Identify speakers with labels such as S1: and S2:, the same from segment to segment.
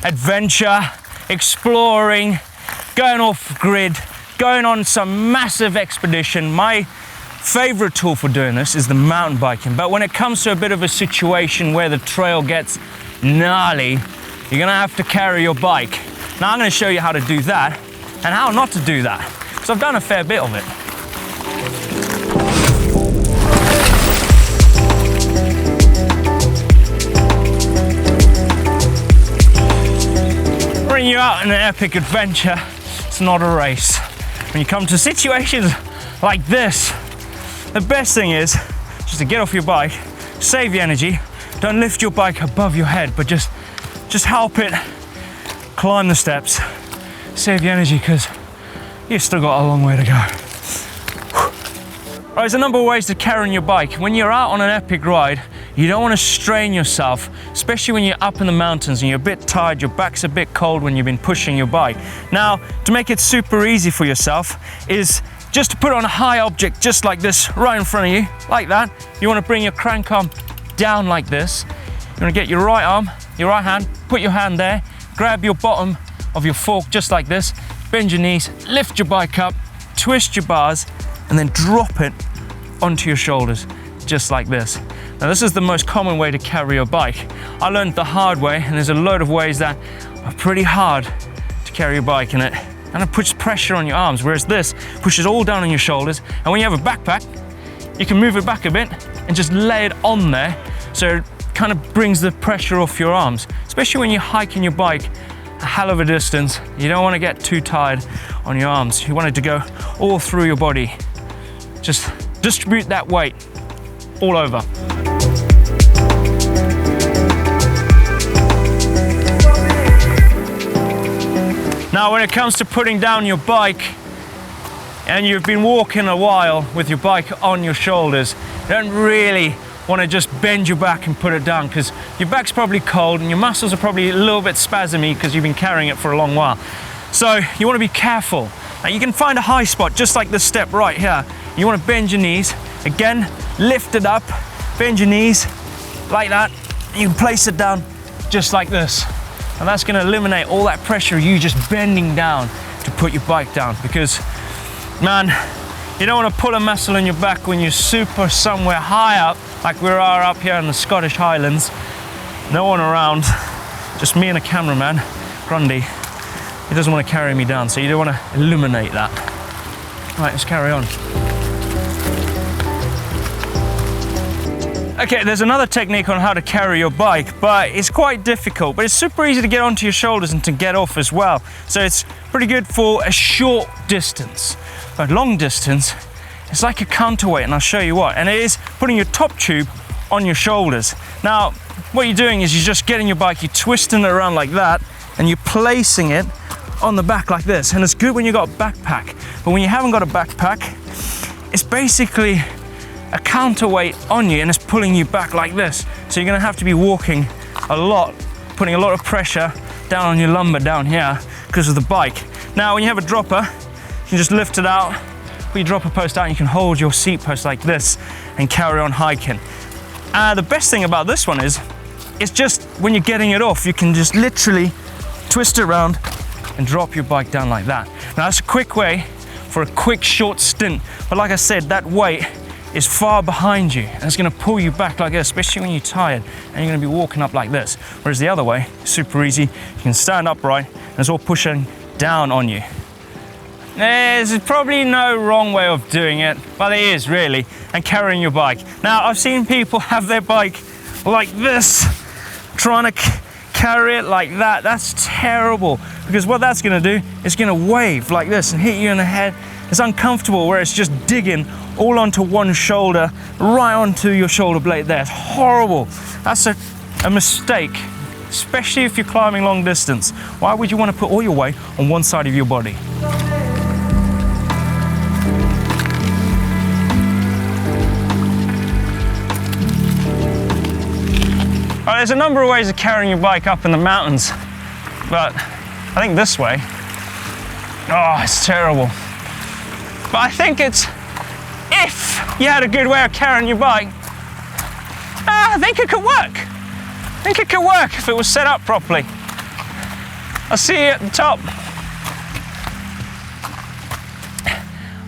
S1: adventure, exploring, going off grid, going on some massive expedition. My favorite tool for doing this is the mountain biking. But when it comes to a bit of a situation where the trail gets gnarly, you're gonna have to carry your bike. Now I'm gonna show you how to do that and how not to do that, because I've done a fair bit of it. When you're out in an epic adventure, it's not a race. When you come to situations like this, the best thing is just to get off your bike, save your energy, don't lift your bike above your head, but just help it climb the steps, save your energy, because you've still got a long way to go. Right, there's a number of ways to carry your bike. When you're out on an epic ride, you don't want to strain yourself, especially when you're up in the mountains and you're a bit tired, your back's a bit cold when you've been pushing your bike. Now, to make it super easy for yourself is just to put on a high object just like this right in front of you, like that. You want to bring your crank arm down like this. You want to get your right arm, your right hand, put your hand there, grab your bottom of your fork just like this, bend your knees, lift your bike up, twist your bars, and then drop it onto your shoulders, just like this. Now this is the most common way to carry your bike. I learned the hard way, and there's a load of ways that are pretty hard to carry your bike in it. And it puts pressure on your arms, whereas this pushes all down on your shoulders. And when you have a backpack, you can move it back a bit and just lay it on there, so it kind of brings the pressure off your arms. Especially when you're hiking your bike a hell of a distance, you don't want to get too tired on your arms. You want it to go all through your body. Just distribute that weight all over. Now, when it comes to putting down your bike and you've been walking a while with your bike on your shoulders, you don't really want to just bend your back and put it down, because your back's probably cold and your muscles are probably a little bit spasmy because you've been carrying it for a long while. So you want to be careful. Now, you can find a high spot just like this step right here. You want to bend your knees. Again, lift it up, bend your knees like that. You can place it down just like this. And that's going to eliminate all that pressure of you just bending down to put your bike down, because, man, you don't want to pull a muscle in your back when you're super somewhere high up, like we are up here in the Scottish Highlands. No one around, just me and a cameraman, Grundy. He doesn't want to carry me down, so you don't want to eliminate that. Right, let's carry on. Okay, there's another technique on how to carry your bike, but it's quite difficult, but it's super easy to get onto your shoulders and to get off as well. So it's pretty good for a short distance. But long distance, it's like a counterweight, and I'll show you what. And it is putting your top tube on your shoulders. Now, what you're doing is you're just getting your bike, you're twisting it around like that, and you're placing it on the back like this. And it's good when you've got a backpack, but when you haven't got a backpack, it's basically a counterweight on you and it's pulling you back like this. So you're gonna have to be walking a lot, putting a lot of pressure down on your lumbar down here because of the bike. Now, when you have a dropper, you can just lift it out, put your dropper post out, and you can hold your seat post like this and carry on hiking. The best thing about this one is, it's just when you're getting it off, you can just literally twist it around and drop your bike down like that. Now, that's a quick way for a quick short stint, but like I said, that weight is far behind you and it's going to pull you back like this, especially when you're tired and you're going to be walking up like this. Whereas the other way, super easy. You can stand upright and it's all pushing down on you. There's probably no wrong way of doing it, but it is really, and carrying your bike. Now, I've seen people have their bike like this, trying to carry it like that. That's terrible, because what that's going to do is going to wave like this and hit you in the head. It's uncomfortable, where it's just digging all onto one shoulder, right onto your shoulder blade there. It's horrible. That's a mistake, especially if you're climbing long distance. Why would you want to put all your weight on one side of your body? Right, there's a number of ways of carrying your bike up in the mountains, but I think this way, oh, it's terrible. But I think it's, if you had a good way of carrying your bike, I think it could work. think it could work if it was set up properly. I'll see you at the top.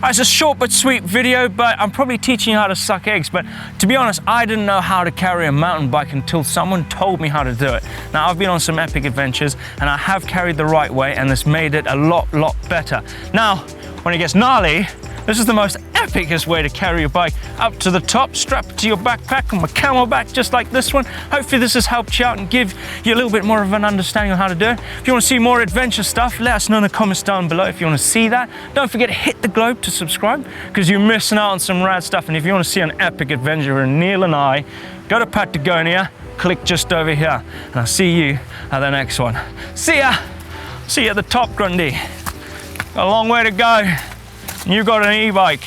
S1: It's a short but sweet video, but I'm probably teaching you how to suck eggs. But to be honest, I didn't know how to carry a mountain bike until someone told me how to do it. Now, I've been on some epic adventures and I have carried the right way, and this made it a lot better. Now, when it gets gnarly, this is the most epicest way to carry your bike up to the top, strap it to your backpack on my camelback, just like this one. Hopefully this has helped you out and give you a little bit more of an understanding on how to do it. If you want to see more adventure stuff, let us know in the comments down below if you want to see that. Don't forget to hit the globe to subscribe, because you're missing out on some rad stuff. And if you want to see an epic adventure with Neil and I, go to Patagonia, click just over here, and I'll see you at the next one. See ya! See you at the top, Grundy. Got a long way to go. You got an e-bike.